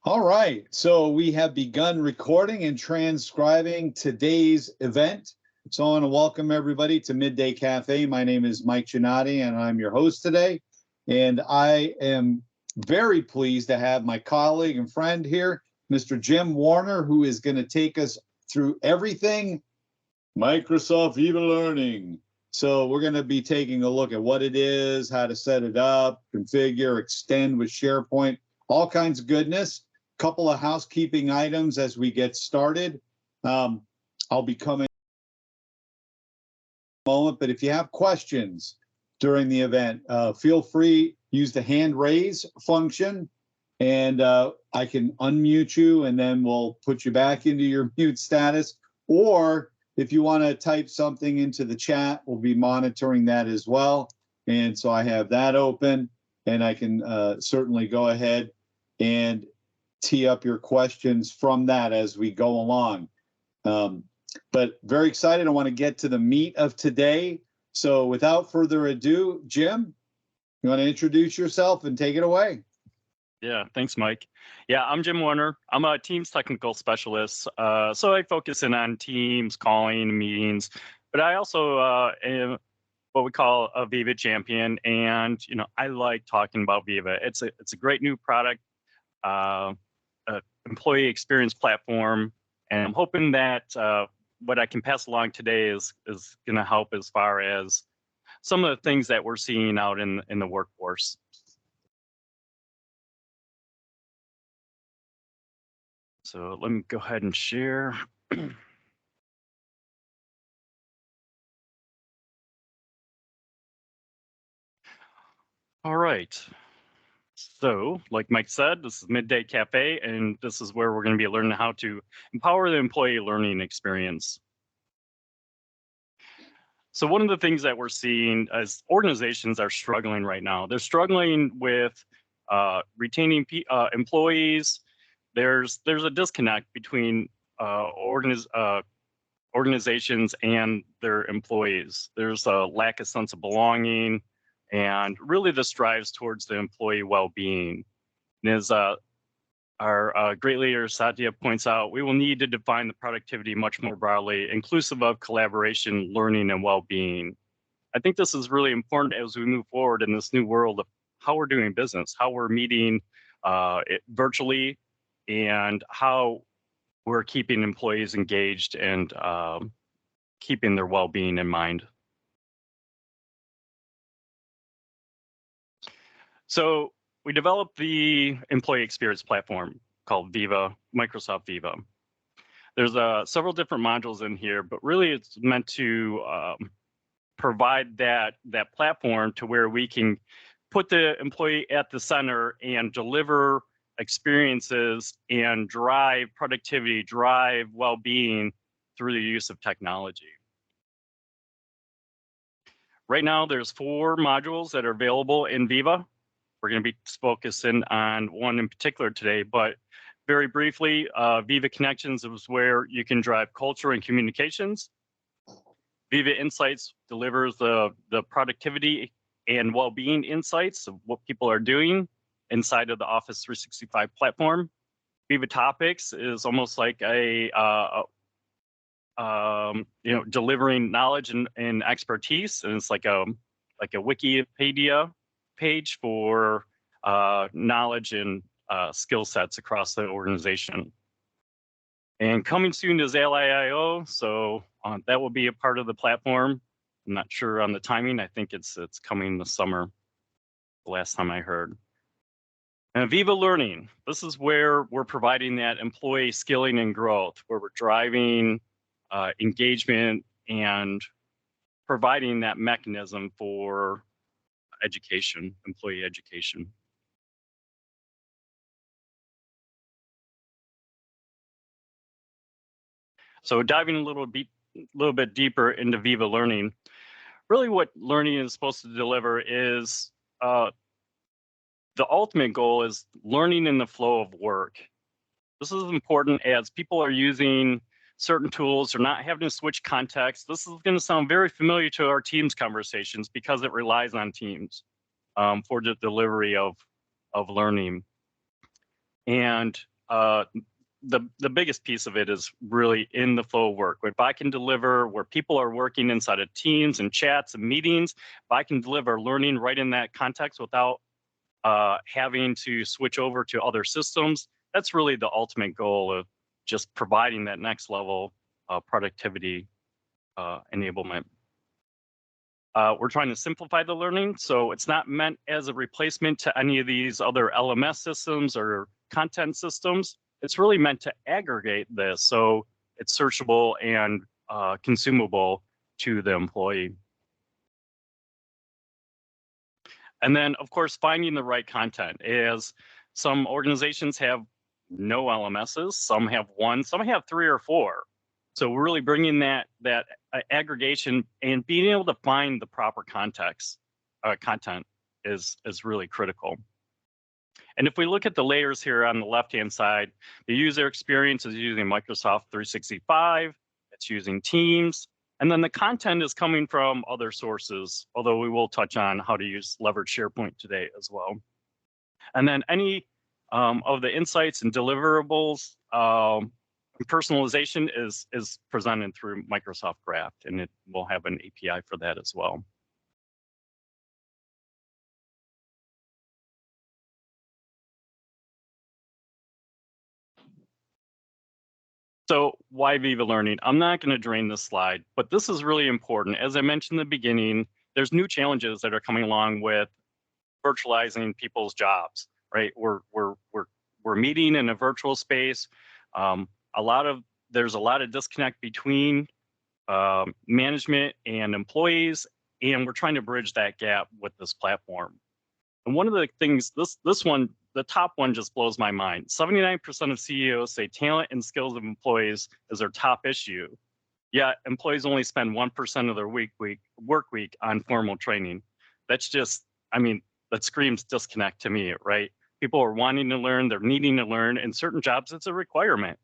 All right, so we have begun recording and transcribing today's event. So I want to welcome everybody to MidDay Café. My name is Mike Giannotti, and I'm your host today. And I am very pleased to have my colleague and friend here, Mr. Jim Warner, who is going to take us through everything Microsoft Viva Learning. So we're going to be taking a look at what it is, how to set it up, configure, extend with SharePoint, all kinds of goodness. Couple of housekeeping items as we get started. I'll be coming in a moment, but if you have questions during the event, feel free, use the hand raise function, and I can unmute you, and then we'll put you back into your mute status. Or if you want to type something into the chat, we'll be monitoring that as well. And so I have that open, and I can certainly go ahead and tee up your questions from that as we go along. But very excited. I want to get to the meat of today. So without further ado, Jim, you want to introduce yourself and take it away? Yeah, thanks, Mike. Yeah, I'm Jim Warner. I'm a Teams technical specialist. So I focus in on Teams, calling, meetings, but I also am what we call a Viva champion. And, I like talking about Viva. It's a great new product. Employee experience platform, and I'm hoping that what I can pass along today is going to help as far as some of the things that we're seeing out in the workforce. So let me go ahead and share. All right. So, like Mike said, this is MidDay Café, and this is where we're going to be learning how to empower the employee learning experience. So one of the things that we're seeing as organizations are struggling right now, they're struggling with retaining employees. There's a disconnect between organizations and their employees. There's a lack of sense of belonging, and really this drives towards the employee well-being. And as our great leader Satya points out, we will need to define the productivity much more broadly, inclusive of collaboration, learning, and well-being. I think this is really important as we move forward in this new world of how we're doing business, how we're meeting virtually, and how we're keeping employees engaged and keeping their well-being in mind. So we developed the employee experience platform called Viva, Microsoft Viva. There's several different modules in here, but really it's meant to provide that platform to where we can put the employee at the center and deliver experiences and drive productivity, drive well-being through the use of technology. Right now, there's 4 modules that are available in Viva. We're going to be focusing on one in particular today, but very briefly, Viva Connections is where you can drive culture and communications. Viva Insights delivers the productivity and well-being insights of what people are doing inside of the Office 365 platform. Viva Topics is almost like a delivering knowledge and expertise, and it's like a Wikipedia page for knowledge and skill sets across the organization. And coming soon is AI.io, so that will be a part of the platform. I'm not sure on the timing. I think it's coming this summer, the last time I heard. And Viva Learning, this is where we're providing that employee skilling and growth, where we're driving engagement and providing that mechanism for education, employee education. So diving a little bit deeper into Viva Learning, really what learning is supposed to deliver is the ultimate goal is learning in the flow of work. This is important as people are using certain tools or not having to switch context. This is going to sound very familiar to our Teams conversations because it relies on Teams for the delivery of learning. And the biggest piece of it is really in the flow of work. If I can deliver where people are working inside of teams and chats and meetings, if I can deliver learning right in that context without having to switch over to other systems, that's really the ultimate goal of just providing that next level of productivity enablement. We're trying to simplify the learning, so it's not meant as a replacement to any of these other LMS systems or content systems. It's really meant to aggregate this so it's searchable and consumable to the employee. And then, of course, finding the right content. As some organizations have no LMSs, some have one, some have 3 or 4. So we're really bringing that aggregation and being able to find the proper content is really critical. And if we look at the layers here on the left-hand side, the user experience is using Microsoft 365, it's using Teams, and then the content is coming from other sources, although we will touch on how to leverage SharePoint today as well. And then any of the insights and deliverables, personalization is presented through Microsoft Graph, and it will have an API for that as well. So why Viva Learning? I'm not going to drain this slide, but this is really important. As I mentioned in the beginning, there's new challenges that are coming along with virtualizing people's jobs, right? We're meeting in a virtual space. There's a lot of disconnect between management and employees, and we're trying to bridge that gap with this platform. And one of the things, this one, the top one just blows my mind. 79% of CEOs say talent and skills of employees is their top issue. Yet employees only spend 1% of their work week on formal training. That's just, I mean, that screams disconnect to me, right? People are wanting to learn, they're needing to learn. In certain jobs, it's a requirement.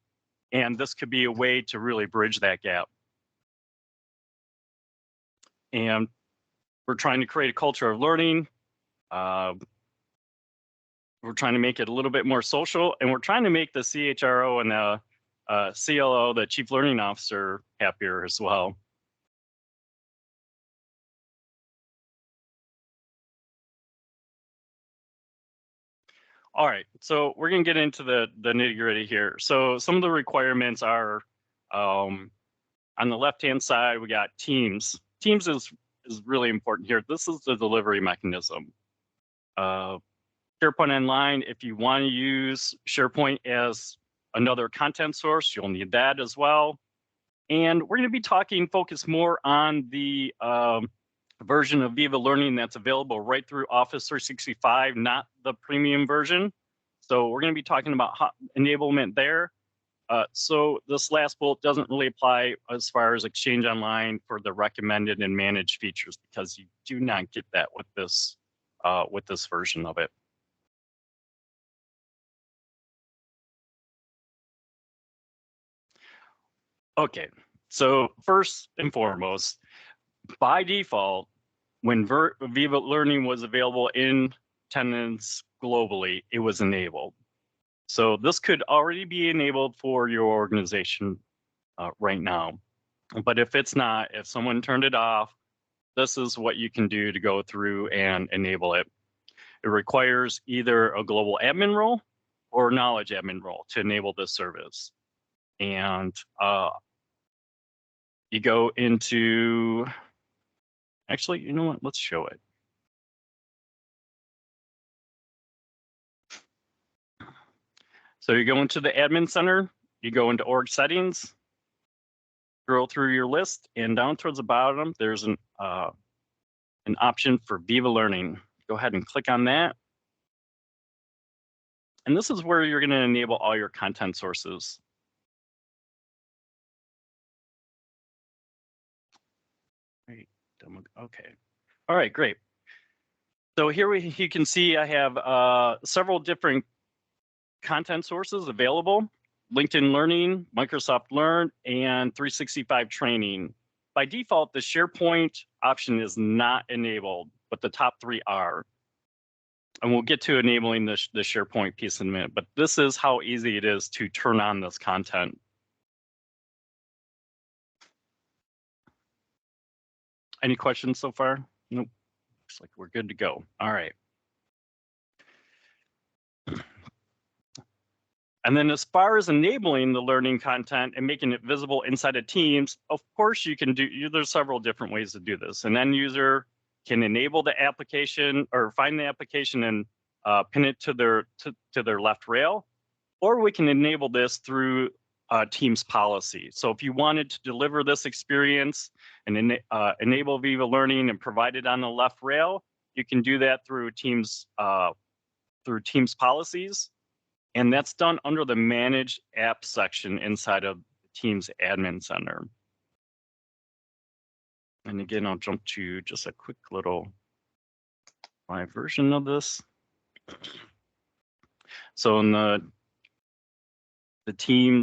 And this could be a way to really bridge that gap. And we're trying to create a culture of learning. We're trying to make it a little bit more social, and we're trying to make the CHRO and the CLO, the Chief Learning Officer, happier as well. All right, so we're going to get into the nitty-gritty here. So some of the requirements are on the left-hand side, we got Teams. Teams is really important here. This is the delivery mechanism. SharePoint Online, if you want to use SharePoint as another content source, you'll need that as well. And we're going to be focus more on the version of Viva Learning that's available right through Office 365, not the premium version. So we're going to be talking about enablement there. So this last bullet doesn't really apply as far as Exchange Online for the recommended and managed features, because you do not get that with this version of it. Okay, so first and foremost, by default, when Viva Learning was available in tenants globally, it was enabled. So this could already be enabled for your organization right now. But if it's not, if someone turned it off, this is what you can do to go through and enable it. It requires either a global admin role or knowledge admin role to enable this service. And you go into, actually, you know what, let's show it. So you go into the admin center, you go into org settings, scroll through your list, and down towards the bottom, there's an option for Viva Learning. Go ahead and click on that. And this is where you're going to enable all your content sources. Okay. All right, great. So here you can see I have several different content sources available: LinkedIn Learning, Microsoft Learn, and 365 Training. By default, the SharePoint option is not enabled, but the top 3 are. And we'll get to enabling the SharePoint piece in a minute, but this is how easy it is to turn on this content. Any questions so far? Nope. Looks like we're good to go. All right. And then as far as enabling the learning content and making it visible inside of Teams, of course you can there's several different ways to do this. An end user can enable the application or find the application and pin it to their left rail, or we can enable this through Teams policy. So if you wanted to deliver this experience and enable Viva Learning and provide it on the left rail, you can do that through Teams policies. And that's done under the Manage App section inside of Teams Admin Center. And again, I'll jump to just a quick little live version of this. So in the Teams